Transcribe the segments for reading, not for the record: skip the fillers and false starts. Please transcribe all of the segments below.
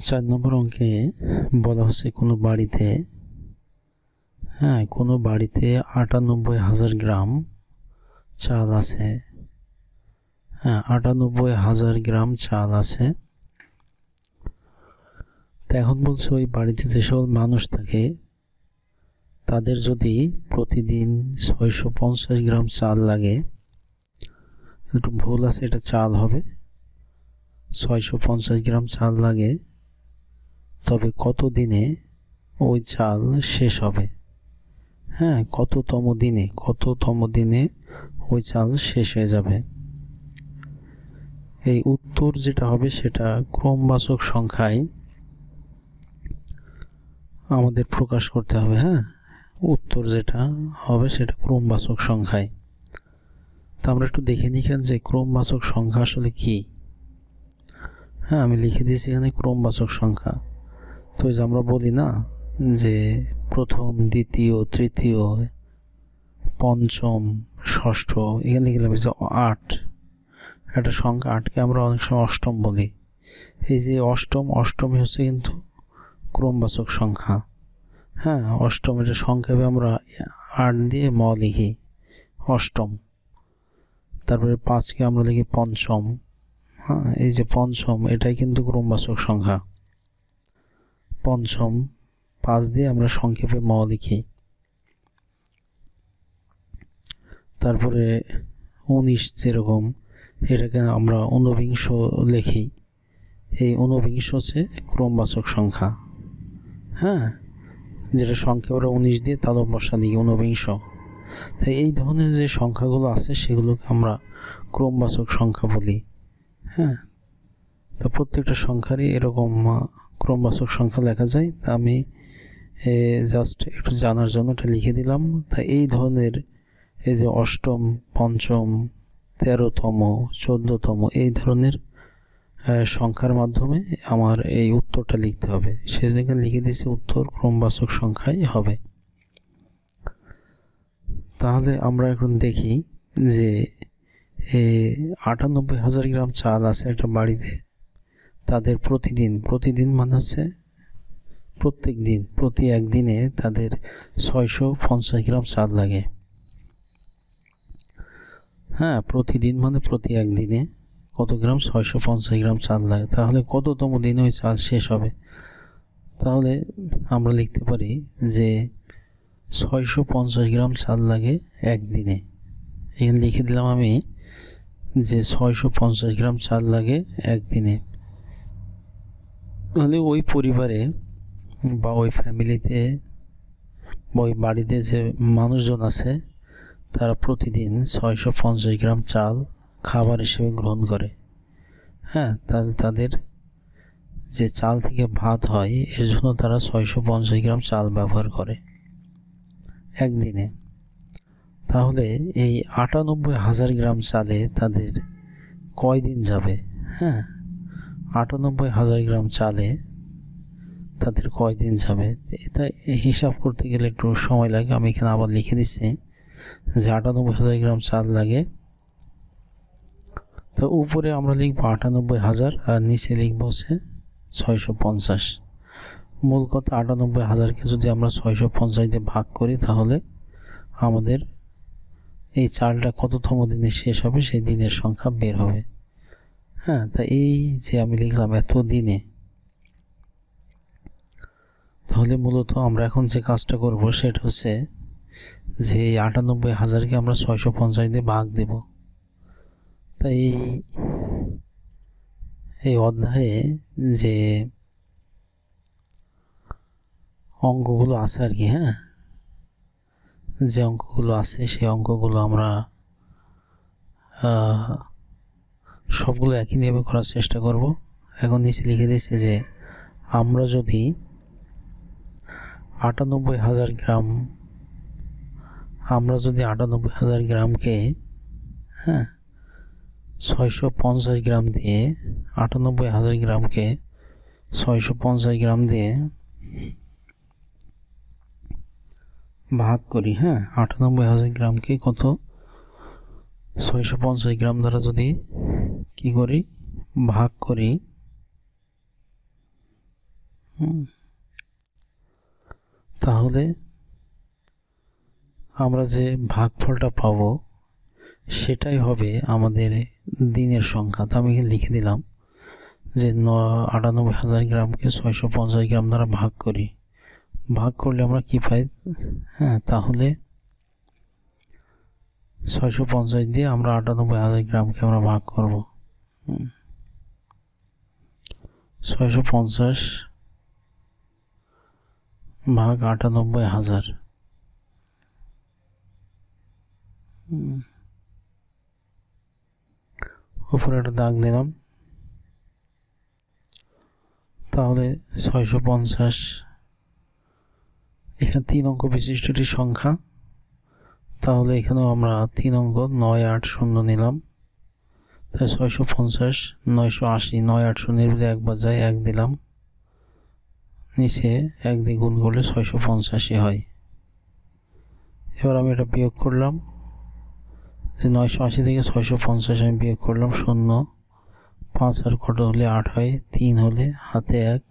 4 নম্বর অঙ্কে বলা হচ্ছে কোনো বাড়িতে কোনো বাড়িতে ৯৮,০০০ গ্রাম চাল আছে। ৯৮,০০০ গ্রাম চাল আছে। তো এখন বলছে ওই বাড়িতে যে সকল মানুষ থাকে তাদের যদি প্রতিদিন ৬৫০ গ্রাম চাল লাগে, একটু ভুল আছে, এটা চাল হবে, ৬৫০ গ্রাম চাল লাগে, তবে কত দিনে ওই চাল শেষ হবে? কততম দিনে ওই চাল শেষ হয়ে যাবে? এই উত্তর যেটা হবে সেটা ক্রমবাচক সংখ্যায় আমাদের প্রকাশ করতে হবে। উত্তর যেটা হবে সেটা ক্রমবাচক সংখ্যায়। তা আমরা একটু দেখে নিই যে ক্রমবাচক সংখ্যা আসলে কি। আমি লিখে দিয়েছি এখানে ক্রমবাচক সংখ্যা। তো এই যে আমরা বলি না যে প্রথম, দ্বিতীয়, তৃতীয়, পঞ্চম, ষষ্ঠ, এখানে লিখলাম যে 8, একটা সংখ্যা 8কে আমরা অনেক সময় অষ্টম বলি। এই যে অষ্টমী হচ্ছে কিন্তু ক্রমবাচক সংখ্যা। অষ্টম, এটা সংখ্যাবে আমরা 8 দিয়ে ম লিখি, অষ্টম। তারপরে 5কে আমরা লিখি পঞ্চম। এই যে পঞ্চম, এটাই কিন্তু ক্রমবাচক সংখ্যা, পঞ্চম। 5 দিয়ে আমরা সংক্ষেপে ম লিখি। তারপরে 19 যেরকম, এটাকে আমরা ঊনবিংশ লিখি। এই ঊনবিংশ হচ্ছে ক্রমবাচক সংখ্যা। যেটা সংখ্যা আমরা 19 দিয়ে তালব বসা দিই, ঊনবিংশ। তাই এই ধরনের যে সংখ্যাগুলো আছে সেগুলোকে আমরা ক্রমবাচক সংখ্যা বলি। তো প্রত্যেকটা সংখ্যারই এরকম ক্রমবাচক সংখ্যা লেখা যায়। তা আমি জাস্ট একটু জানার জন্য এটা লিখে দিলাম। তাই এই ধরনের এই যে অষ্টম, পঞ্চম, 13তম, 14তম, এই ধরনের সংখ্যার মাধ্যমে আমার এই উত্তরটা লিখতে হবে। সেদিকে লিখে দিয়েছি উত্তর ক্রমবাচক সংখ্যাই হবে। তাহলে আমরা এখন দেখি যে ৯৮,০০০ গ্রাম চাল আছে একটা বাড়িতে। তাদের প্রতিদিন মানে হচ্ছে প্রত্যেক দিন, প্রতি একদিনে তাদের ৬৫০ গ্রাম চাল লাগে। প্রতিদিন মানে প্রতি একদিনে কত গ্রাম? ৬৫০ গ্রাম চাল লাগে। তাহলে কততম দিনে ওই চাল শেষ হবে? তাহলে আমরা লিখতে পারি যে ৬৫০ গ্রাম চাল লাগে একদিনে। এখানে লিখে দিলাম আমি যে ৬৫০ গ্রাম চাল লাগে একদিনে। তাহলে ওই পরিবারে বা ওই ফ্যামিলিতে বা ওই বাড়িতে যে মানুষজন আছে তারা প্রতিদিন ৬৫০ গ্রাম চাল খাবার হিসেবে গ্রহণ করে। তাহলে তাদের যে চাল থেকে ভাত হয় এর জন্য তারা ৬৫০ গ্রাম চাল ব্যবহার করে একদিনে। তাহলে এই ৯৮,০০০ গ্রাম চালে তাদের কয়দিন যাবে? ৯৮,০০০ গ্রাম চালে তাদের কয়দিন যাবে? এটা হিসাব করতে গেলে একটু সময় লাগে। আমি এখানে আবার লিখে দিচ্ছি যে ৯৮,০০০ গ্রাম চাল লাগে। তো উপরে আমরা লিখব ৯৮,০০০ আর নিচে লিখব হচ্ছে ৬৫০। মূল কথা ৯৮,০০০কে যদি আমরা ৬৫০ দিয়ে ভাগ করি তাহলে আমাদের এই চালটা কততম দিনে শেষ হবে সেই দিনের সংখ্যা বের হবে। তা এই যে আমি লিখলাম এত দিনে, তাহলে মূলত আমরা এখন যে কাজটা করব সেটা হচ্ছে যে ৯৮,০০০কে আমরা ৬৫০ দিয়ে ভাগ দেব। তাই এই অধ্যায়ে যে অঙ্কগুলো আছে আর কি, যে অঙ্কগুলো আছে সেই অঙ্কগুলো আমরা সবগুলো একই নিয়মে করার চেষ্টা করব। এখন নিচে লিখে দিয়েছে যে আমরা যদি ৯৮,০০০ গ্রামকে ৬৫০ গ্রাম দিয়ে ৯৮,০০০ গ্রামকে ৬৫০ গ্রাম দিয়ে ভাগ করি। ৯৮,০০০ গ্রামকে কত? ৬৫০ গ্রাম দ্বারা যদি কি করি ভাগ করি, তাহলে আমরা যে ভাগফলটা পাবো সেটাই হবে আমাদের দিনের সংখ্যা। তো আমি লিখে দিলাম যে ৯৮,০০০ গ্রামকে ৬৫০ গ্রাম দ্বারা ভাগ করি। ভাগ করলে আমরা কি পাই? তাহলে ৬৫০ দিয়ে আমরা ৯৮,০০০ গ্রামকে আমরা ভাগ করব। ৬৫০ ভাগ ৯৮,০০০। উপরে একটা দাগ দিলাম। তাহলে ৬৫০ এখানে ৩ অঙ্ক বিশিষ্ট একটি সংখ্যা। তাহলে এখানেও আমরা ৩ অঙ্ক ৯৮০ নিলাম। তাই ৬৫০ ৯৮০ ৯৮০ বলে একবার যায়, ১ দিলাম, নিচে ১ দিয়ে গুণ করলে ৬৮৫ হয়। এবার আমি এটা বিয়োগ করলাম, যে ৯৮০ থেকে ৬৫০ আমি বিয়োগ করলাম, ০ ৫ আর কত হলে ৮ হয়, ৩ হলে হাতে ১,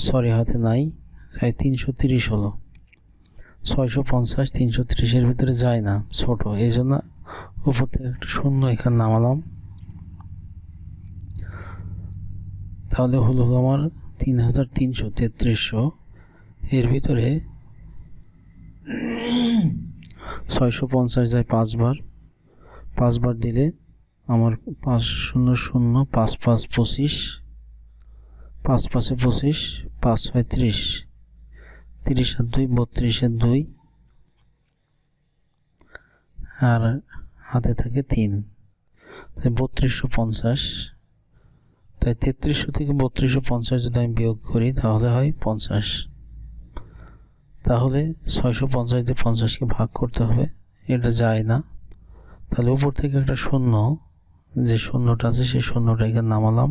সরি হাতে নাই, তাই ৩৩০ হলো। ৬৫০ ৩৩০-এর ভিতরে যায় না, ছোট, এই জন্য উপর থেকে একটা ০ এখানে নামালাম। তাহলে হলো আমার ৩৩৩৩ এর ভিতরে ৬৫০ যায় ৫ বার, ৫ বার দিলে আমার ৫ ০ ০ ৫ ৫ ২৫, ৫ ৫-এ ২৫, ৫ ৬ ৩০, ৩০ আর ২ ৩২, ২ আর হাতে থাকে ৩, তাই ৩২৫০। তাই ৩৩০০ থেকে ৩২৫০ যদি আমি বিয়োগ করি তাহলে হয় ৫০। তাহলে ৬৫০ দিয়ে ৫০কে ভাগ করতে হবে, এটা যায় না। তাহলে উপর থেকে একটা ০, যে ০টা আছে সেই ০টা এখানে নামালাম।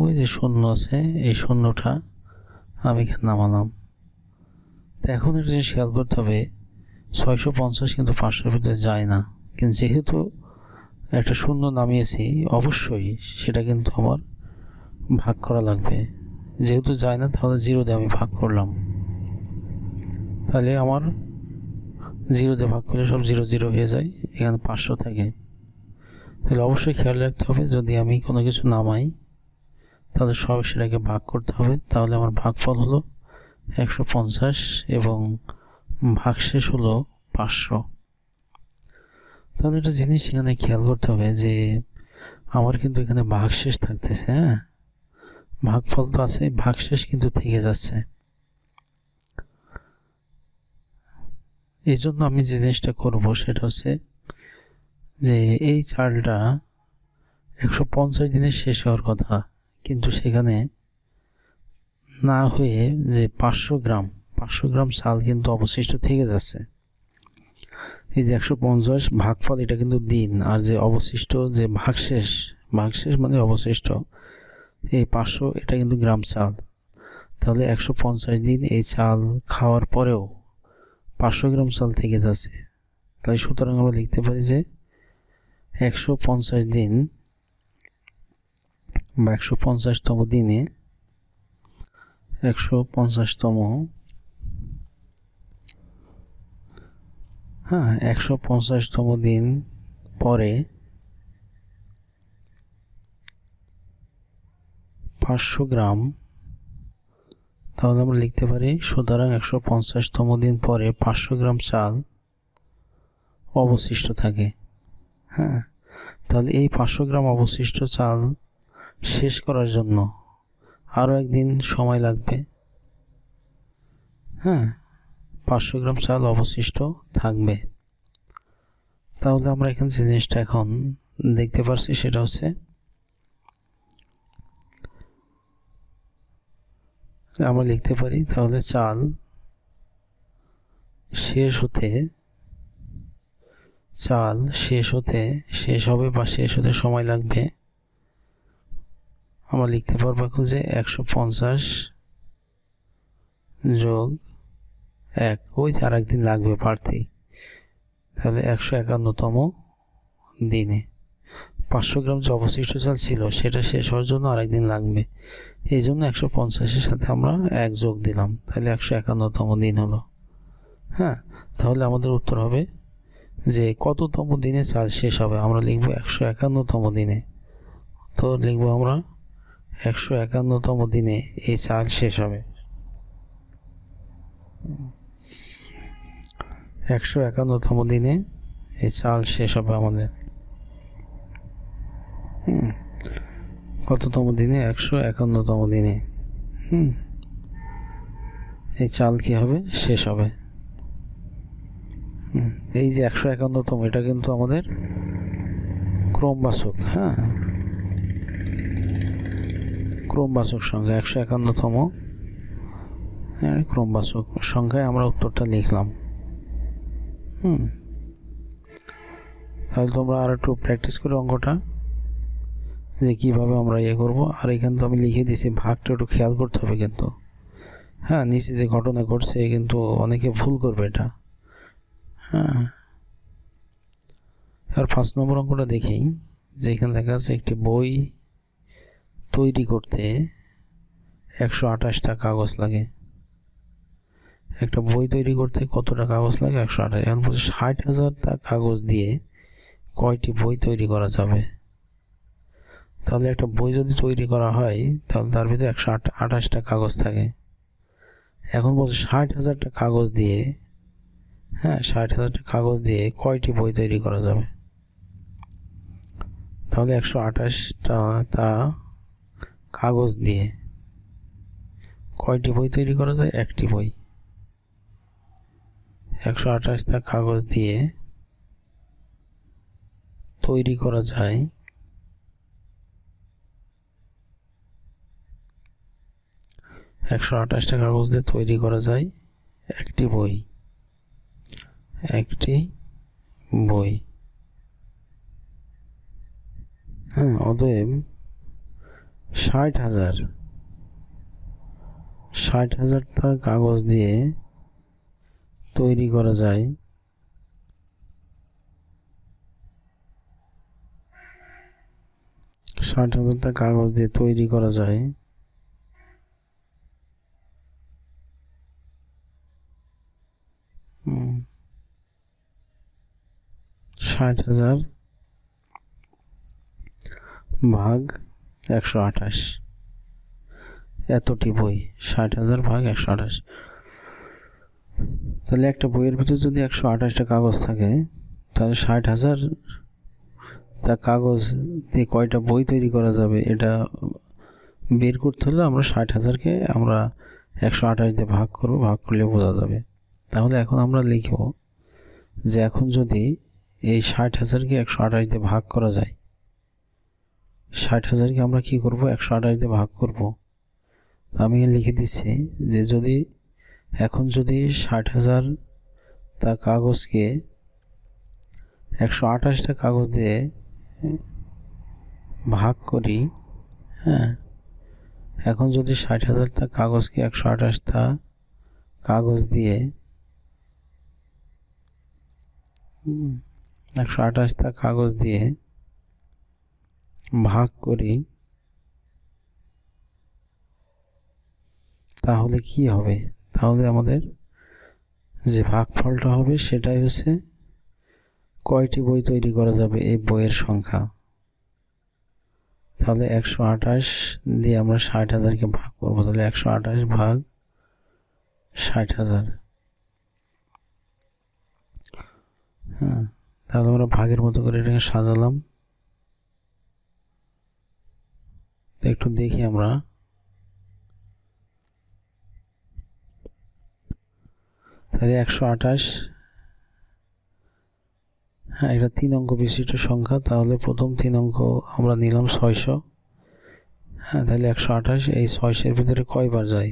ওই যে ০ আছে, এই ০টা আমি এখানে নামালাম। তো এখন একটা জিনিস খেয়াল করতে হবে, ৬৫০ কিন্তু ৫০০-এর ভিতরে যায় না, কিন্তু যেহেতু একটা ০ নামিয়েছি অবশ্যই সেটা কিন্তু আমার ভাগ করা লাগবে। যেহেতু যায় না তাহলে 0 দিয়ে আমি ভাগ করলাম, তাহলে আমার 0 দিয়ে ভাগ করলে সব 0 0 হয়ে যায়, এখানে ৫০০ থাকে। তাহলে অবশ্যই খেয়াল রাখতে হবে, যদি আমি কোনো কিছু নামাই তাহলে সব সেটাকে ভাগ করতে হবে। তাহলে আমার ভাগফল হলো ১৫০ এবং ভাগশেষ হলো ৫০০। তাহলে একটা জিনিস এখানে খেয়াল করতে হবে যে আমার কিন্তু এখানে ভাগশেষ থাকতেছে, ভাগফল তো আছে, ভাগশেষ কিন্তু থেকে যাচ্ছে। এই জন্য আমি যে জিনিসটা করব সেটা হচ্ছে যে এই চালটা ১৫০ দিনে শেষ হওয়ার কথা, কিন্তু সেখানে না হয়ে যে ৫০০ গ্রাম চাল কিন্তু অবশিষ্ট থেকে যাচ্ছে। এই যে ১৫০ ভাগফল এটা কিন্তু দিন, আর যে অবশিষ্ট যে ভাগশেষ মানে অবশিষ্ট এই ৫০০ এটা কিন্তু গ্রাম চাল। তাহলে ১৫০ দিন এই চাল খাওয়ার পরেও ৫০০ গ্রাম চাল থেকে যাচ্ছে। তাই সুতরাং আমরা লিখতে পারি যে ১৫০ দিন বা ১৫০তম দিনে ১৫০তম ১৫০তম দিন পরে ৫০০ গ্রাম, তাহলে আমরা লিখতে পারি সুতরাং ১৫০তম দিন পরে ৫০০ গ্রাম চাল অবশিষ্ট থাকে। তাহলে এই ৫০০ গ্রাম অবশিষ্ট চাল শেষ করার জন্য আরও একদিন সময় লাগবে। ৫০০ গ্রাম চাল অবশিষ্ট থাকবে। তাহলে আমরা এখানে যে জিনিসটা এখন দেখতে পাচ্ছি সেটা হচ্ছে আমরা লিখতে পারি, তাহলে চাল শেষ হবে বা শেষ হতে সময় লাগবে। আমরা লিখতে পারবো এখন যে ১৫০ যোগ ১, ওই যে আর একদিন লাগবে বাড়তি, তাহলে ১৫১তম দিনে 500 গ্রাম যে অবশিষ্ট চাল ছিল সেটা শেষ হওয়ার জন্য আরেকদিন লাগবে, এই জন্য 150-এর সাথে আমরা 1 যোগ দিলাম, তাহলে 151তম দিন হলো। হ্যাঁ, তাহলে আমাদের উত্তর হবে যে কততম দিনে চাল শেষ হবে, আমরা লিখব 151তম দিনে। তো লিখব আমরা 151তম দিনে এই চাল শেষ হবে। 151তম দিনে এই চাল শেষ হবে আমাদের। কততম দিনে? 151তম দিনে এই চাল কি হবে? শেষ হবে। এই যে 151তম, এটা কিন্তু আমাদের ক্রমবাচক। হ্যাঁ, ক্রমবাচক সংখ্যা 151তম ক্রমবাচক সংখ্যায় আমরা উত্তরটা লিখলাম। তাহলে তোমরা আর একটু প্র্যাকটিস করে অঙ্কটা যে কীভাবে আমরা ইয়ে করবো। আর এখানে তো আমি লিখে দিয়েছি, ভাগটা একটু খেয়াল করতে হবে কিন্তু। হ্যাঁ, নিচে যে ঘটনা ঘটছে কিন্তু অনেকে ভুল করবে এটা। হ্যাঁ, আর 5 নম্বর অঙ্কটা দেখি, যেখানে দেখা আছে একটি বই তৈরি করতে 128টা কাগজ লাগে। একটা বই তৈরি করতে কতটা কাগজ লাগে? 128। এখন বলছে 60,000টা কাগজ দিয়ে কয়টি বই তৈরি করা যাবে? তাহলে একটা বই যদি তৈরি করা হয় তাহলে তার ভিতরে 128টা কাগজ থাকে। এখন বলছে 60,000টা কাগজ দিয়ে, 60,000টা কাগজ দিয়ে কয়টি বই তৈরি করা যাবে? তাহলে 128টা কাগজ দিয়ে কয়টি বই তৈরি করা যায়? একটি বই। 128টা কাগজ দিয়ে তৈরি করা যায় 128টা কাগজ দিয়ে তৈরি করা যায় একটি বই। একটি বই। হ্যাঁ, অতএব 60,000টা কাগজ দিয়ে তৈরি করা যায় 60,000টা কাগজ দিয়ে তৈরি করা যায় 60,000 ভাগ 128, এতটি বই। 60,000 ভাগ 128। তাহলে একটা বইয়ের ভিতরে যদি 128টা কাগজ থাকে তাহলে 60,000টা কাগজ দিয়ে কয়টা বই তৈরি করা যাবে এটা বের করতে হলে আমরা 60,000কে আমরা 128 দিয়ে ভাগ করব, ভাগ করলে বোঝা যাবে। তাহলে এখন আমরা লিখব যে এখন যদি এই 60,000কে 128 দিয়ে ভাগ করা যায়, 60,000কে আমরা কি করব? 128 দিয়ে ভাগ করব। আমি লিখে দিচ্ছি যে যদি এখন যদি 60,000টা কাগজকে 128টা কাগজ দিয়ে ভাগ করি, হ্যাঁ, এখন যদি 60,000টা কাগজকে 128টা কাগজ দিয়ে 128টা কাগজ দিয়ে ভাগ করি তাহলে কি হবে? তাহলে আমাদের যে ভাগফলটা হবে সেটাই হচ্ছে কয়টি বই তৈরি করা যাবে এই বইয়ের সংখ্যা। তাহলে 128 দিয়ে আমরা 60,000কে ভাগ করব, তাহলে 128 ভাগ 60,000। হ্যাঁ, তাহলে আমরা ভাগের মতো করে এটাকে সাজালাম। একটু দেখি আমরা, তাহলে 128, হ্যাঁ, এটা 3 অঙ্ক বিশিষ্ট সংখ্যা। তাহলে প্রথম 3 অঙ্ক আমরা নিলাম 600। হ্যাঁ, তাহলে 128 এই 600-এর ভিতরে কয়বার যায়?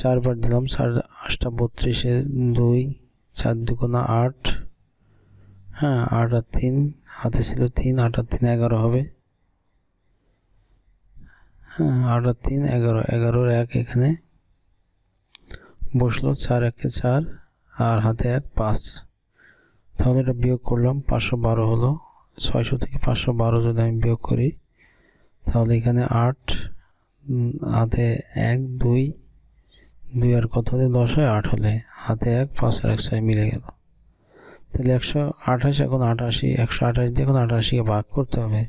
4বার দিলাম। 4 8 32, 2 4 2 8। হ্যাঁ, 8 আর 3 হাতে ছিল 3, 8 আর 3 11 হবে। হ্যাঁ, 8 আর 3 11, 11-র 1 এখানে বসলো, 4 1 4 আর হাতে 1 5। তাহলে এটা বিয়োগ করলাম, 512 হলো। 600 থেকে 512 যদি আমি বিয়োগ করি তাহলে এখানে 8 হাতে 1 2 2 আর কত হলে 10 হয়, 8 হলে হাতে 1 5 আর 1 6 মিলে গেল। তাহলে 128 এখন 88 128 দিয়ে এখন 88 কে ভাগ করতে হবে।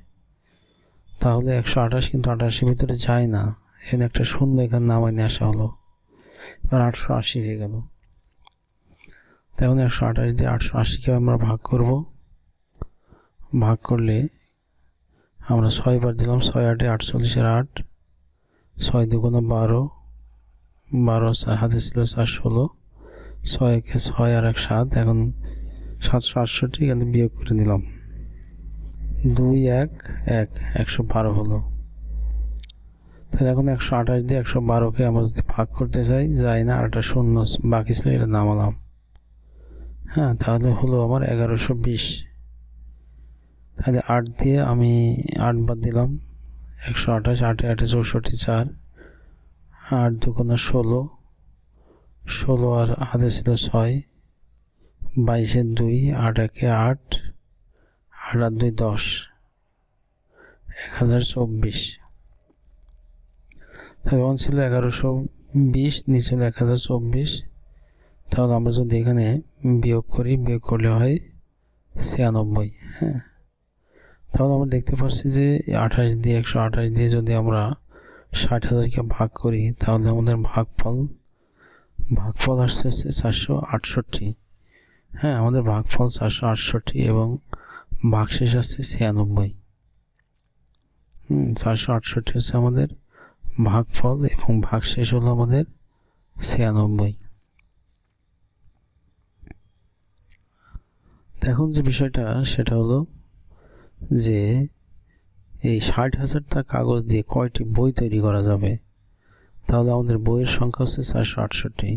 তাহলে 128 কিন্তু 88 ভিতরে যায় না, এখানে একটা শূন্য এখানে নামাই নিয়ে আসা হলো, এবার 880 হয়ে গেল। তখন 128 দিয়ে 880 কে আমরা ভাগ করব। ভাগ করলে আমরা 6 বার দিলাম, 6 8 48 এর 8, 6 2 12, 12 হাতে ছিল 4 16, 6 1 6 আর 1 7, এখন 768 এখানে বিয়োগ করে দিলাম, 2 1 1 112 হলো। তাহলে এখন 128 দিয়ে 112 কে আমরা যদি ভাগ করতে চাই যায় না, আর একটা শূন্য বাকি ছিল এটা নামালাম। হ্যাঁ, তাহলে হলো আমার 1120। তাহলে 8 দিয়ে আমি 8 বাদ দিলাম, 128 8 8 64 4, 8 2 16, 16 আর হাতে ছিল 6, 22 2, 8 1 8, 8 আর 2 10, 1024। তাহলে ওয়ান ছিল 1120, নিচে ছিল 1024। তাহলে আমরা যদি এখানে বিয়োগ করি, বিয়োগ করলে হয় 96। হ্যাঁ, তাহলে আমরা দেখতে পাচ্ছি যে 28 দিয়ে 128 দিয়ে যদি আমরা 60,000কে ভাগ করি তাহলে আমাদের ভাগফল আসছে 468। হ্যাঁ, আমাদের ভাগফল 468 এবং ভাগশেষ আসছে 96। 468 হচ্ছে আমাদের ভাগফল এবং ভাগশেষ হলো আমাদের 96। এখন যে বিষয়টা সেটা হলো যে এই 60,000টা কাগজ দিয়ে কয়টি বই তৈরি করা যাবে। তাহলে আমাদের বইয়ের সংখ্যা হচ্ছে 468।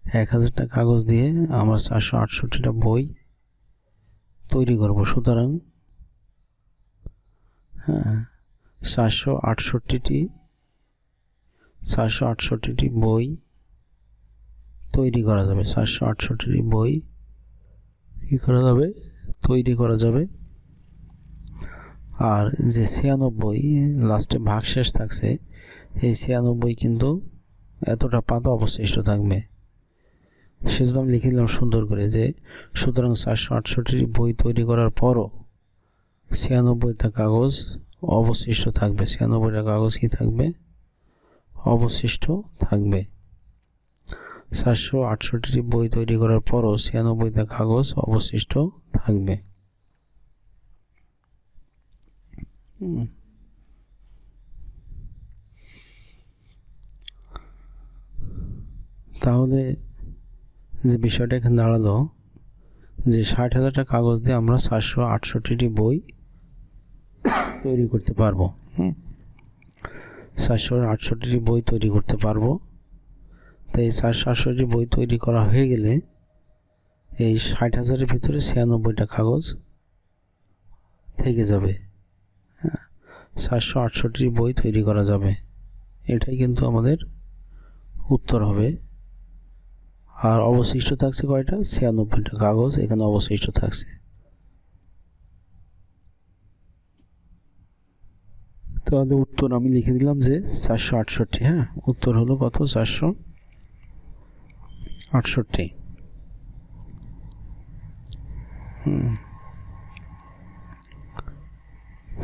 1000টা কাগজ দিয়ে আমরা 468টা বই তৈরি করব। সুতরাং 468টি বই তৈরি করা যাবে। 468টি বই কি করা যাবে, তৈরি করা যাবে। আর যে 96 লাস্টে ভাগশেষ থাকছে, এই 96 কিন্তু এতটা পাতা অবশিষ্ট থাকবে। সেজন্য আমি লিখে দিলাম সুন্দর করে যে সুতরাং 468টি বই তৈরি করার পরও 96টা কাগজ অবশিষ্ট থাকবে। 96টা কাগজ কি থাকবে, অবশিষ্ট থাকবে। 468টি বই তৈরি করার পরও 96টা কাগজ অবশিষ্ট থাকবে। তাহলে যে বিষয়টা এখানে দাঁড়ালো যে 60,000টা কাগজ দিয়ে আমরা 468টি বই তৈরি করতে পারবো। 468টি বই তৈরি করতে পারবো। তো এই 468টি বই তৈরি করা হয়ে গেলে এই 60,000-এর ভিতরে 96টা কাগজ থেকে যাবে। 468টি বই তৈরি করা যাবে, এটাই কিন্তু আমাদের উত্তর হবে। আর অবশিষ্ট থাকছে কয়টা, 96টা কাগজ এখানে অবশিষ্ট থাকছে। তাহলে উত্তর আমি লিখে দিলাম যে 468। হ্যাঁ, উত্তর হলো কত, 468।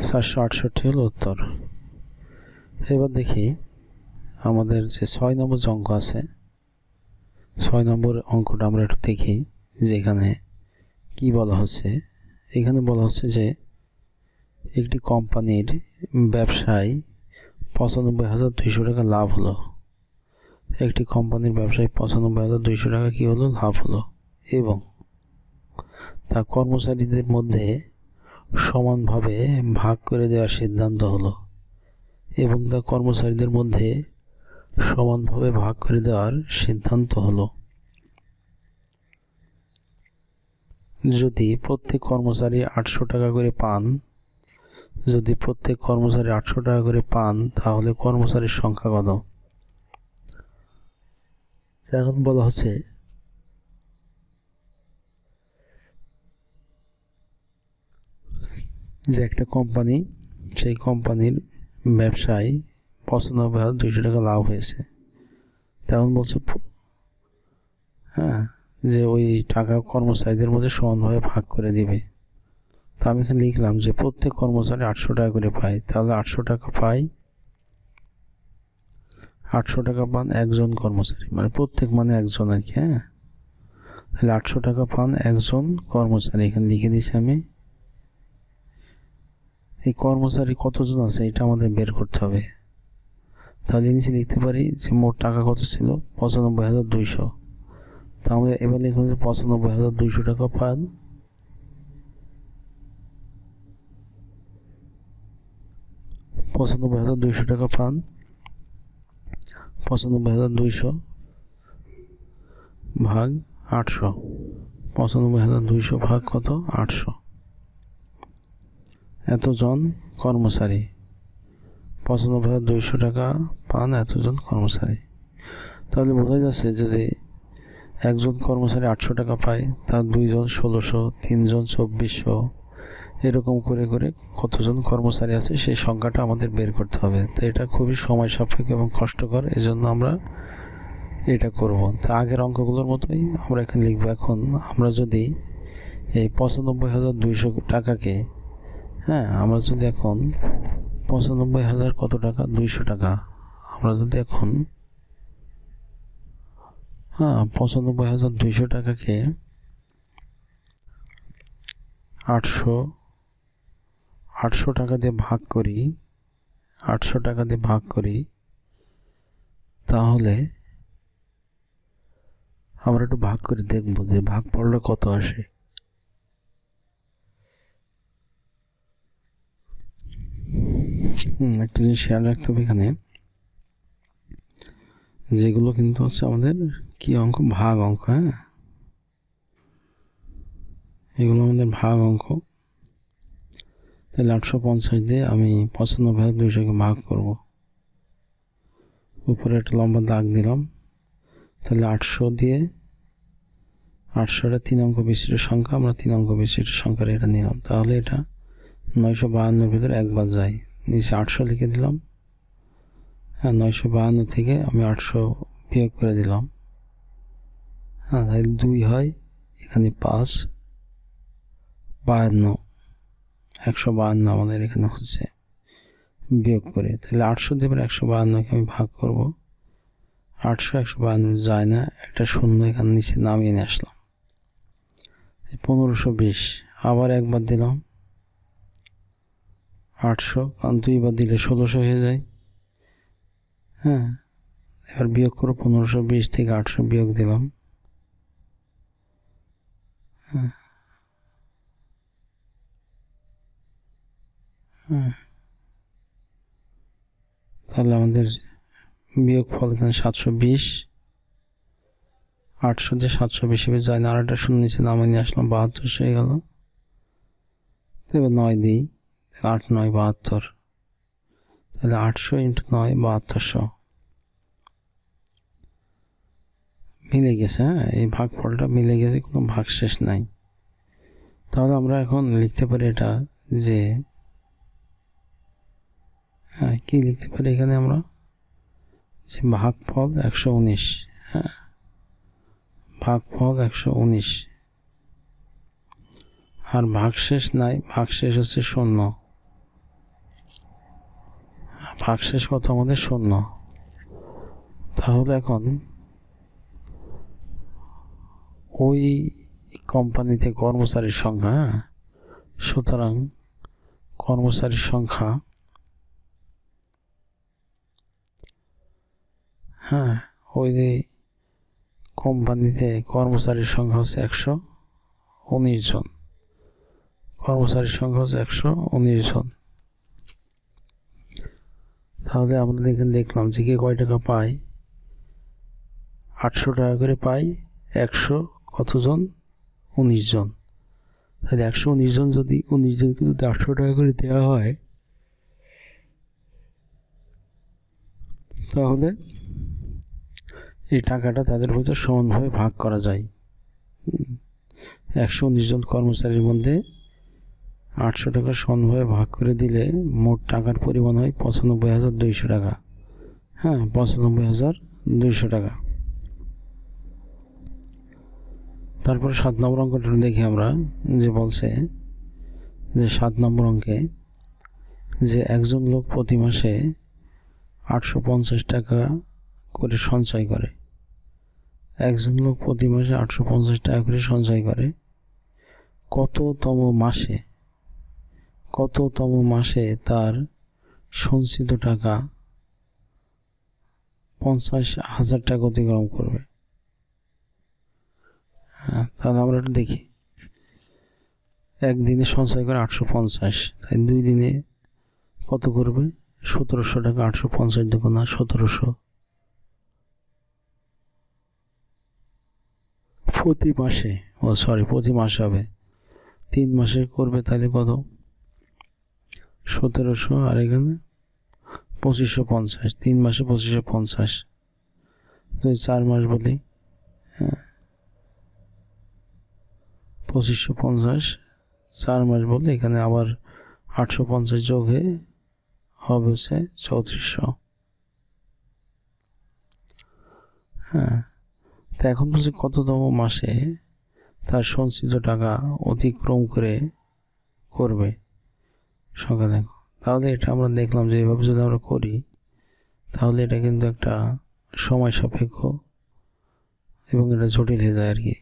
468 হলো উত্তর। এবার দেখি আমাদের যে 6 নম্বর অঙ্ক আছে, 6 নম্বর অঙ্কটা আমরা একটু দেখি যে এখানে কি বলা হচ্ছে। এখানে বলা হচ্ছে যে একটি কোম্পানির ব্যবসায় 95,200 টাকা লাভ হলো। একটি কোম্পানির ব্যবসায় 95,200 টাকা কি হলো, লাভ হলো, এবং তা কর্মচারীদের মধ্যে সমানভাবে ভাগ করে দেওয়ার সিদ্ধান্ত হলো। এবং তা কর্মচারীদের মধ্যে সমানভাবে ভাগ করে দেওয়ার সিদ্ধান্ত হলো। যদি প্রত্যেক কর্মচারী 800 টাকা করে পান, যদি প্রত্যেক কর্মচারী 800 টাকা করে পান তাহলে কর্মচারীর সংখ্যা কত। এখন বলা হচ্ছে যে একটা কোম্পানি, সেই কোম্পানির ব্যবসায় 95,200 টাকা লাভ হয়েছে, তেমন বলছে যে ওই টাকা কর্মচারীদের মধ্যে সমানভাবে ভাগ করে দিবে। তা আমি এখানে লিখলাম যে প্রত্যেক কর্মচারী 800 টাকা করে পায়, তাহলে 800 টাকা পায়, 800 টাকা পান একজন কর্মচারী, মানে প্রত্যেক মানে একজন আর কি। তাহলে 800 টাকা পান একজন কর্মচারী, এখানে লিখে দিচ্ছি আমি। এই কর্মচারী কতজন আছে এটা আমাদের বের করতে হবে। তাহলে নিচে লিখতে পারি যে মোট টাকা কত ছিল, 95,200। তা আমরা এবার লিখুন যে 95,200 টাকা পান 95,200 টাকা পান 95,200 ভাগ 800, 95,200 ভাগ কত 800, এতজন কর্মচারী 95,200 টাকা পান এতজন কর্মচারী। তাহলে বোঝা যাচ্ছে যদি একজন কর্মচারী 800 টাকা পায়, তার 2 জন 1600, 3 জন 2400, এরকম করে করে কতজন কর্মচারী আছে সেই সংখ্যাটা আমাদের বের করতে হবে। তো এটা খুবই সময় সাপেক্ষ এবং কষ্টকর, এজন্য আমরা এটা করব। তা আগের অঙ্কগুলোর মতোই আমরা এখানে লিখব। এখন আমরা যদি এই 95,200 টাকাকে আমরা যদি এখন 95,000 কত টাকা 200 টাকা, আমরা যদি এখন 95,200 টাকাকে 800 টাকা দিয়ে ভাগ করি, 800 টাকা দিয়ে ভাগ করি, তাহলে আমরা একটু ভাগ করে দেখব যে ভাগ পড়লে কত আসে। একটা জিনিস খেয়াল রাখতে হবে, এখানে যেগুলো কিন্তু হচ্ছে আমাদের কি অঙ্ক, ভাগ অঙ্ক। এগুলো আমাদের ভাগ অঙ্ক। তাহলে 850 দিয়ে আমি 95,200কে ভাগ করব, উপরে একটা লম্বা দাগ দিলাম। তাহলে 800 দিয়ে 800টা 3 অঙ্ক বিশিষ্ট সংখ্যা, আমরা 3 অঙ্ক বিশিষ্ট সংখ্যার এটা নিলাম। তাহলে এটা 952-এর ভিতরে একবার যায়, নিচে 800 লিখে দিলাম। 952 থেকে আমি 800 বিয়োগ করে দিলাম। তাহলে 2 হয়, এখানে 5, 52, 152 আমাদের এখানে হচ্ছে বিয়োগ করে। তাহলে 800 দিয়ে 152কে আমি ভাগ করব। 800 152 যায় না, একটা শূন্য এখানে নিচে নামিয়ে নিয়ে আসলাম। 1520 আবার একবার দিলাম 800, কারণ 2 বার দিলে 1600 হয়ে যায়। এবার বিয়োগ করো, 1520 থেকে 800 বিয়োগ দিলাম। তাহলে আমাদের বিয়োগ ফল এখানে 720, 800 দিয়ে 720 যায় না, আর একটা শূন্য নিচে নামিয়ে নিয়ে আসলাম, 72 হয়ে গেল। এবার 9 দিই, 8 9 72, তাহলে 800 × 9 7200 মিলে গেছে। এই ভাগফলটা মিলে গেছে, কোনো ভাগশেষ নাই। তাহলে আমরা এখন লিখতে পারি এটা যে কি লিখতে পারি এখানে আমরা, যে ভাগফল 119, ভাগফল 119, আর ভাগশেষ নাই, ভাগশেষ হচ্ছে 0, ভাগশেষ কত আমাদের 0। তাহলে এখন ওই কোম্পানিতে কর্মচারীর সংখ্যা, সুতরাং কর্মচারীর সংখ্যা ওই কোম্পানিতে কর্মচারীর সংখ্যা হচ্ছে 119 জন, কর্মচারীর সংখ্যা হচ্ছে 119 জন। তাহলে আমরা এখানে দেখলাম যে কে কয় টাকা পায়, 800 টাকা করে পাই 100 কতজন, 19 জন। তাহলে 119 জন, যদি 19 জনকে যদি 800 টাকা করে দেওয়া হয়, তাহলে এই টাকাটা তাদের ভিতর সমানভাবে ভাগ করা যায়। 119 জন কর্মচারীর মধ্যে 800 টাকা সমভাবে ভাগ করে দিলে মোট টাকার পরিমাণ হয় 95,200 টাকা। হ্যাঁ, 95,200 টাকা। তারপর 7 নম্বর অঙ্কটা দেখি আমরা, যে বলছে যে 7 নম্বর অঙ্কে যে একজন লোক প্রতি মাসে 850 টাকা করে সঞ্চয় করে। একজন লোক প্রতি মাসে 850 টাকা করে সঞ্চয় করে। কততম মাসে তার সঞ্চিত টাকা 50,000 টাকা অতিক্রম করবে? হ্যাঁ, তাহলে আমরা একটু দেখি। একদিনে সঞ্চয় করে 850, তাই 2 দিনে কত করবে? 1700 টাকা। 850 দুগুণা 1700 প্রতি মাসে। প্রতি মাসে হবে। 3 মাসে করবে, তাহলে কত? 1700 আর এখানে 2550। 3 মাসে 2550। 4 মাস বলি, 2550 4 মাস বলে এখানে আবার 850 যোগ হয়ে হবে হচ্ছে 3400। হ্যাঁ, তো এখন বলছে কততম মাসে তার সঞ্চিত টাকা অতিক্রম করবে সংখ্যা দেখো। তাহলে এটা আমরা দেখলাম যে এভাবে যদি আমরা করি তাহলে এটা কিন্তু একটা সময় সাপেক্ষ এবং এটা জটিল হয়ে যায় আর কি।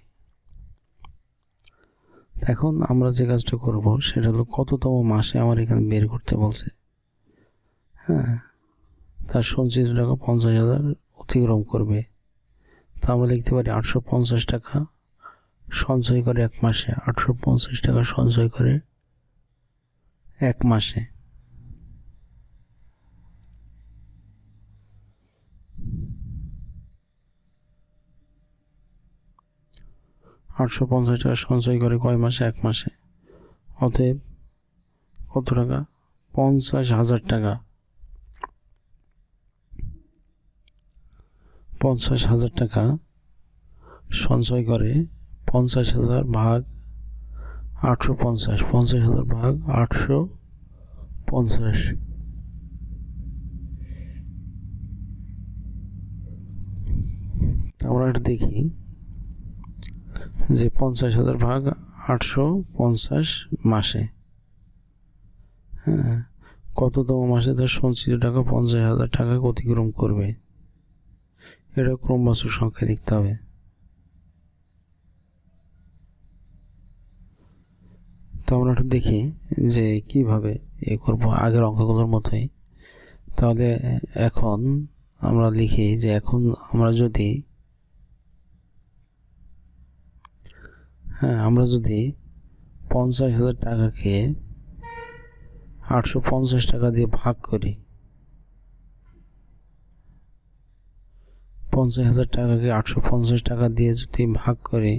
এখন আমরা যে কাজটা করব সেটা হলো কততম মাসে আমার এখানে বের করতে বলছে। হ্যাঁ, তার সঞ্চিত টাকা 50,000 অতিক্রম করবে। তা আমরা লিখতে পারি 850 টাকা সঞ্চয় করে 1 মাসে। 850 টাকা সঞ্চয় করে 1 মাসে। $850 টাকা সঞ্চয় করে কয় মাসে? 1 মাসে। অতএব কত টাকা? 50,000 টাকা। 50,000 টাকা সঞ্চয় করে 50,000 ভাগ 850। 50,000 ভাগ 850। আমরা এটা দেখি যে 50,000 ভাগ 850 মাসে। হ্যাঁ, কততম মাসে তার সঞ্চিত টাকা 50,000 টাকা অতিক্রম করবে? এটা ক্রমবাচক সংখ্যা লিখতে হবে। তো আমরা একটু দেখি যে কিভাবে করব আগের অঙ্কগুলোর মতোই। তাহলে এখন আমরা লিখি যে এখন আমরা যদি আমরা যদি 50,000 টাকাকে 850 টাকা দিয়ে ভাগ করি, 50,000 টাকাকে 850 টাকা দিয়ে যদি ভাগ করি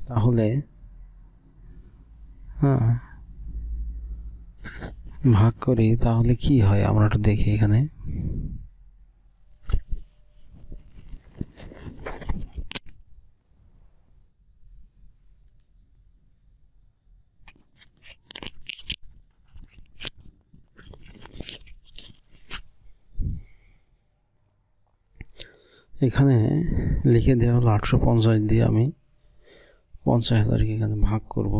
তাহলে তাহলে কি হয় আমরা একটু দেখি। এখানে এখানে লিখে দেওয়া হলো 850 দিয়ে আমি 50,000কে এখানে ভাগ করব।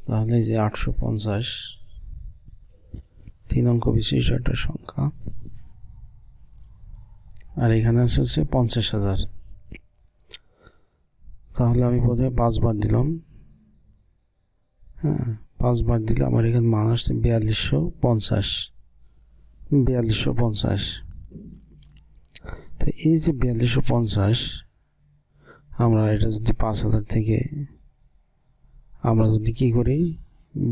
তাহলে যে 850 3 অঙ্ক বিশিষ্ট একটা সংখ্যা, আর এখানে আছে হচ্ছে 50,000। তাহলে আমি প্রথমে 5 বার দিলাম। 5 বার দিলে আমার এখানে মান আসছে 4250। 4250। তো এই যে 4250 আমরা এটা যদি 5,000 থেকে আমরা যদি কি করি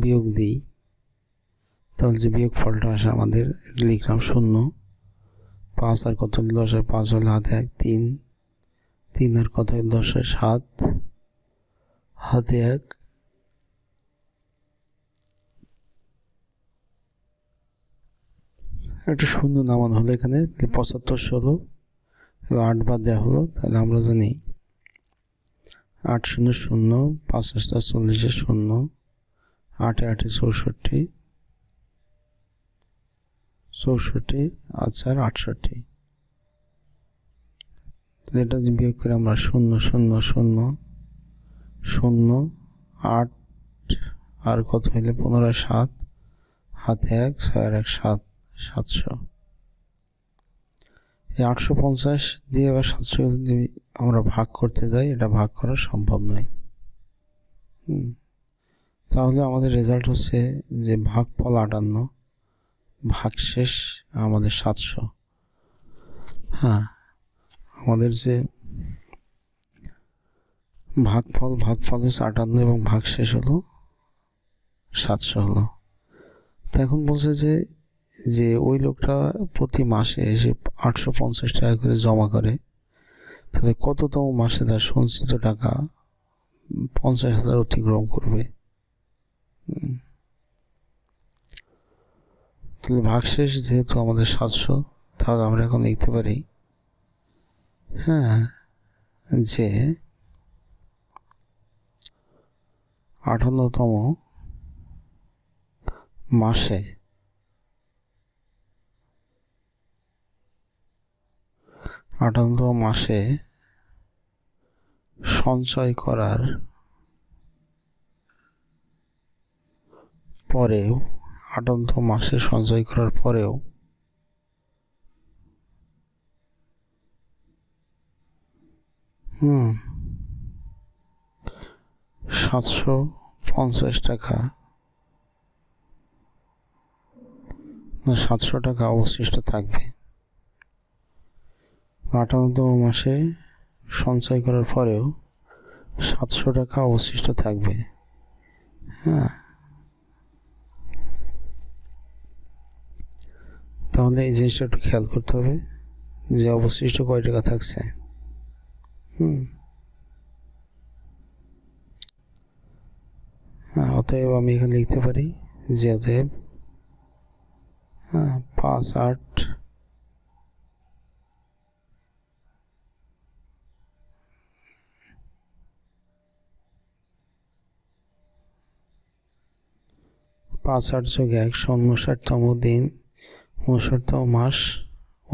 বিয়োগ দিই তাহলে যে বিয়োগ ফলটা আসে আমাদের লিখলাম 0। 5 আর কত 10 হয় 5 হলে হাতে 1 3। 3 আর কত 10 হয় 7 হাতে 1। একটা শূন্য নামানো হলো এখানে 75 হলো এবং 8 বার দেওয়া হলো। তাহলে আমরা জানি 8 শূন্য শূন্য, 5 8 40 শূন্য, 8 8 64, 64 আর 4 68। এটা বিয়োগ করে আমরা 0 0 0 0 8 আর কত হইলে 15 7, হাতে 1 6 আর 1 7, 700। এই 850 দিয়ে আবার 700 যদি আমরা ভাগ করতে যাই, এটা ভাগ করা সম্ভব নয়। তাহলে আমাদের রেজাল্ট হচ্ছে যে ভাগফল 58, ভাগশেষ আমাদের 700। হ্যাঁ, আমাদের যে ভাগফল হচ্ছে 58 এবং ভাগশেষ হলো 700 হলো। তো এখন বলছে যে ওই লোকটা প্রতি মাসে এসে 850 টাকা করে জমা করে, তাহলে কততম মাসে তার সঞ্চিত টাকা 50,000 অতিক্রম করবে। তাহলে ভাগশেষ যেহেতু আমাদের 700, তাহলে আমরা এখন লিখতে পারি যে 58তম মাসে সঞ্চয় করার পরেও 58তম মাসে সঞ্চয় করার পরেও 750 টাকা 700 টাকা অবশিষ্ট থাকবে। 58তম মাসে সঞ্চয় করার পরেও 700 টাকা অবশিষ্ট থাকবে। তাহলে এই জিনিসটা একটু খেয়াল করতে হবে যে অবশিষ্ট কয় টাকা থাকছে। অতএব আমি এখানে লিখতে পারি যে অতএব 5 8 5 8 যোগ 1 59তম দিন 59তম মাস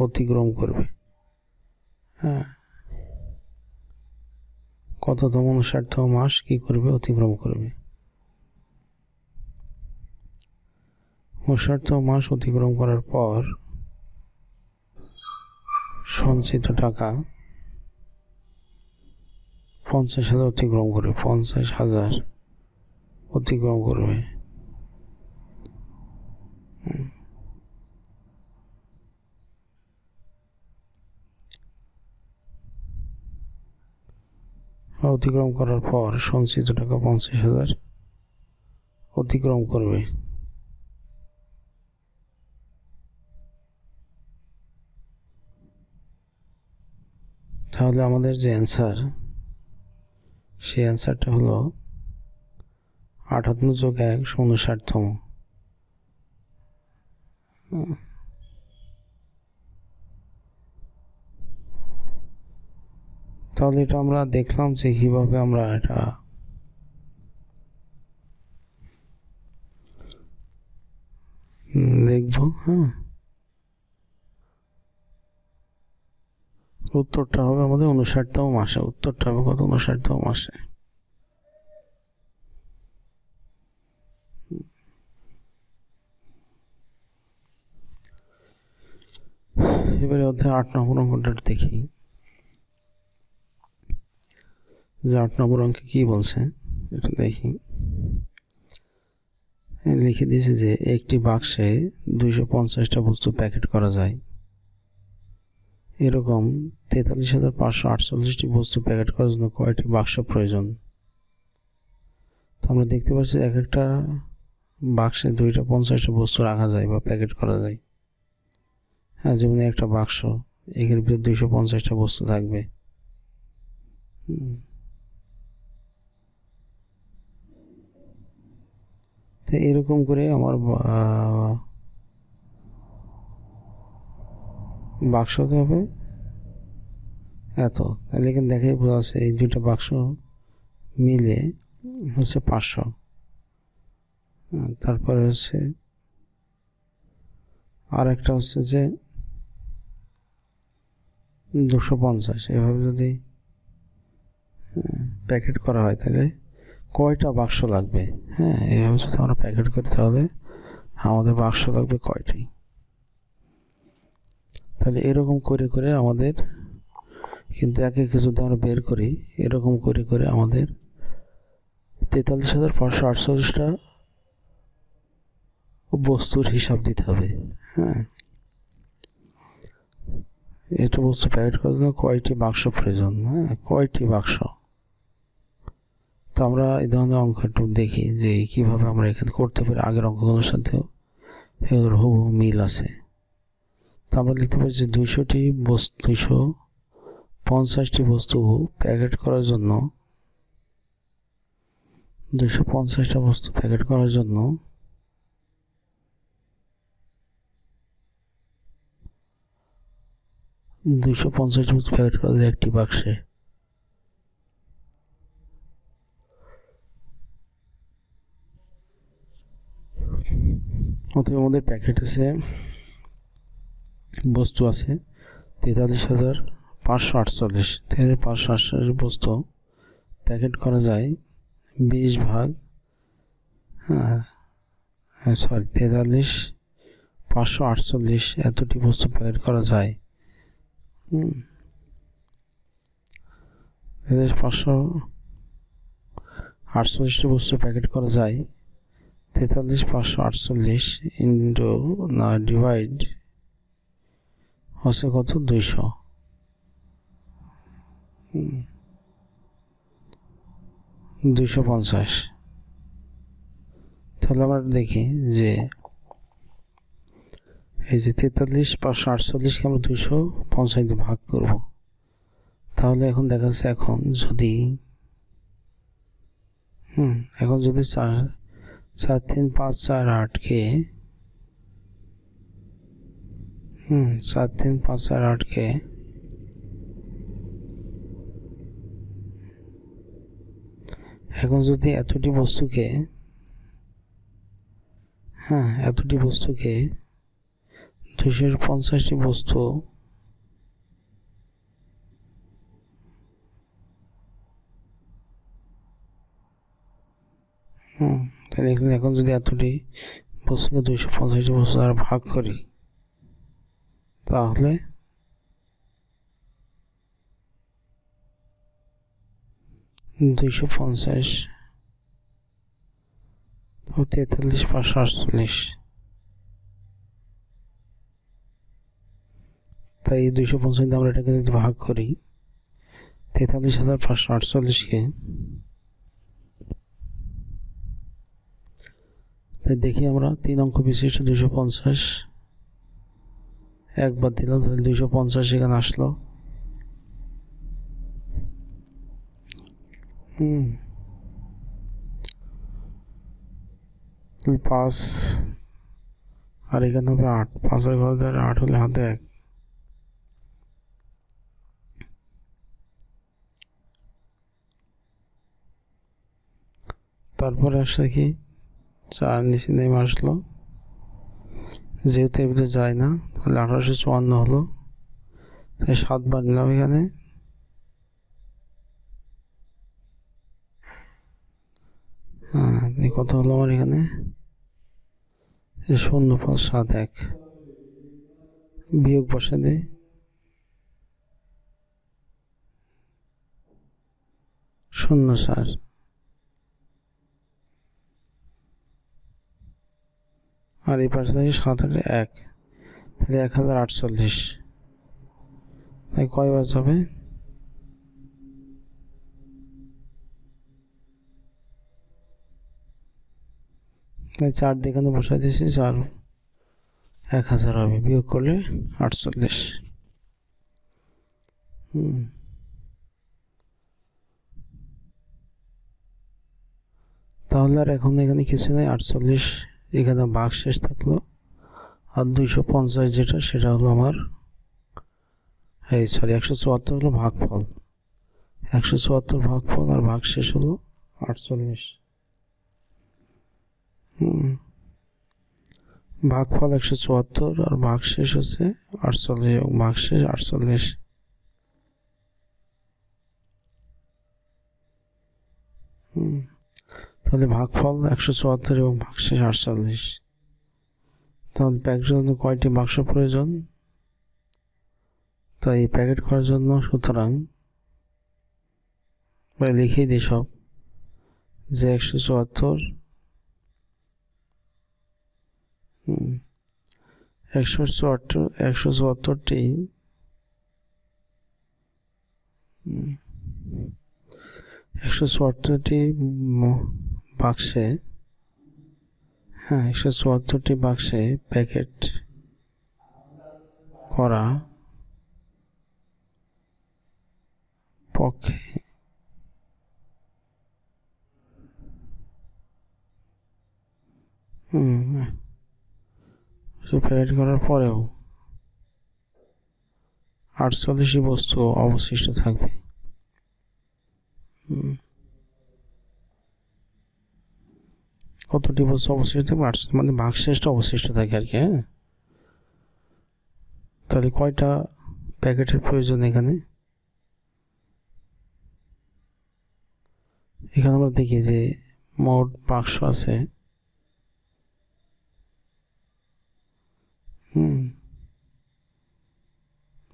অতিক্রম করবে। কততম 59তম মাস কি করবে? অতিক্রম করবে। 59তম মাস অতিক্রম করার পর সঞ্চিত টাকা 50,000 অতিক্রম করবে। 50,000 অতিক্রম করবে। অতিক্রম করার পর সঞ্চিত টাকা 50,000 অতিক্রম করবে। তাহলে আমাদের যে অ্যান্সার, সেই অ্যান্সারটা হলো 58 যোগ 1 59তম। তাহলে এটা আমরা দেখলাম যে কিভাবে আমরা এটা দেখব। উত্তরটা হবে আমাদের 59তম মাসে। উত্তরটা হবে কত? 59তম মাসে। এবারে অধ্যায় 8 নম্বর অঙ্কটা দেখি যে 8 নম্বর অঙ্কে কি বলছে এটা দেখি। লিখে দিয়েছে যে একটি বাক্সে 250টা বস্তু প্যাকেট করা যায়। এরকম 43,548টি বস্তু প্যাকেট করার জন্য কয়টি বাক্স প্রয়োজন? তো আমরা দেখতে পাচ্ছি এক একটা বাক্সে 250টা বস্তু রাখা যায় বা প্যাকেট করা যায়। যেমন একটা বাক্স, এর ভিতরে 250টা বস্তু থাকবে। তো এরকম করে আমার বাক্স হতে হবে এত। তাহলে এখানে দেখাই বোঝা যাচ্ছে এই দুইটা বাক্স মিলে হচ্ছে 500, তারপরে হচ্ছে আর একটা হচ্ছে যে 250। এভাবে যদি প্যাকেট করা হয় তাহলে কয়টা বাক্স লাগবে? হ্যাঁ, এইভাবে যদি আমরা প্যাকেট করি তাহলে আমাদের বাক্স লাগবে কয়টি? তাহলে এরকম করে করে আমাদের কিন্তু এক এক যদি আমরা বের করি, এরকম করে করে আমাদের 43,548টা বস্তুর হিসাব দিতে হবে। হ্যাঁ, এটা বস্তু প্যাকেট করার জন্য কয়টি বাক্স প্রয়োজন? হ্যাঁ, কয়টি বাক্স? তো আমরা এই ধরনের অঙ্ক একটু দেখি যে কীভাবে আমরা এখানে করতে পারি। আগের অঙ্কগুলোর সাথেও এগুলোর হুবহু মিল আছে। তো আমরা লিখতে পারি যে 250টি বস্তু প্যাকেট করার জন্য 250টা বস্তু প্যাকেট করার জন্য 250টি বস্তু প্যাকেট করা যায় একটি বাক্সে। অতএব আমাদের প্যাকেট আছে, বস্তু আছে 43,548। 43,548 বস্তু প্যাকেট করা যায় 20 ভাগ, 43,548 এতটি বস্তু প্যাকেট করা যায়। 43,548টি বস্তু প্যাকেট করা যায় 43,548 ইন্টু ডিভাইড হচ্ছে কত? 200। 250। তাহলে আমরা দেখি যে এই যে 43,548কে আমরা 250 দিয়ে ভাগ করব। তাহলে এখন দেখা যাচ্ছে এখন যদি 4, 3, 5, 4, 8কে 4, 3, 5, 4, 8কে এখন যদি এতটি বস্তুকে 250টি বস্তু তাহলে এখানে এখন যদি এতটি বস্তুকে 250টি বস্তু দ্বারা ভাগ করি তাহলে 250 43,548। তাই 250 দিয়ে আমরা এটাকে যদি ভাগ করি 43,548কে, তাই দেখি আমরা 3 অঙ্ক বিশিষ্ট 250 একবার দিলাম, তাহলে 250 এখানে আসলো। 5 আর এখানে হবে 8, 5-এর ঘরে 8 হলে হাতে 1। তারপরে আসলে কি 4 নিচে নেমে আসলো, যেহেতু এগুলো যায় না তাহলে 1854 হলো, তাই 7 বার নিলাম এখানে। কত হলো আমার এখানে? 0,571 বিয়োগ বসে দেয়, শূন্য 4। আর এই পাশে থাকে 7 আর 1, তাহলে 1048। তাই কয় বার যাবে? তাই 4 দিয়ে এখানে বসাই দিয়েছি, 4 1000 হবে, বিয়োগ করলে 48। তাহলে আর এখন এখানে কিছু নেই, 48 এখানে ভাগ শেষ থাকলো, আর 250 যেটা সেটা হলো আমার 174 হলো ভাগফল। 174 ভাগফল আর ভাগ শেষ হলো 48। ভাগফল 174 আর ভাগশেষ হচ্ছে 48 এবং ভাগশেষ 48। তাহলে ভাগফল 174 এবং ভাগশেষ 48। তাহলে প্যাকেটের জন্য কয়টি বাক্স প্রয়োজন? তাই প্যাকেট করার জন্য সুতরাং লিখেই দিই সব, যে 174টি বাক্সে, 174টি বাক্সে প্যাকেট করা পক্ষে প্যাকেট করার পরেও 48টি বস্তু অবশিষ্ট থাকবে। কতটি বস্তু অবশিষ্ট থাকবে? 48, মানে ভাগশেষটা অবশিষ্ট থাকে আর কি। হ্যাঁ, তাহলে কয়টা প্যাকেটের প্রয়োজন এখানে? এখানে আমরা দেখি যে মোট বাক্স আছে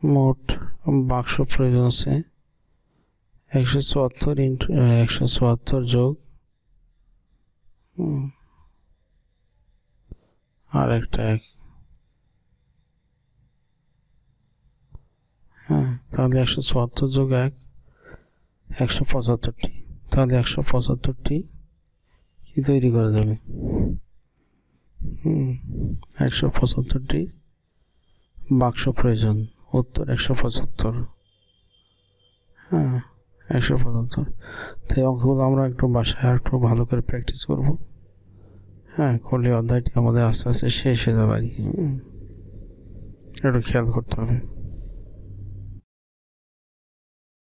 মোট বাক্স প্রয়োজন আছে 174 ইন্টু 174 যোগ আর একটা 1। তাহলে 174 যোগ 1 175টি। তাহলে 175টি কি তৈরি করা যাবে? 175টি বাক্স প্রয়োজন। উত্তর 175। 175। তো এই অঙ্কগুলো আমরা একটু বাসায় একটু ভালো করে প্র্যাকটিস করব। করলে অধ্যায়টি আমাদের আস্তে আস্তে শেষ হয়ে যাবে আর কি। একটু খেয়াল করতে হবে।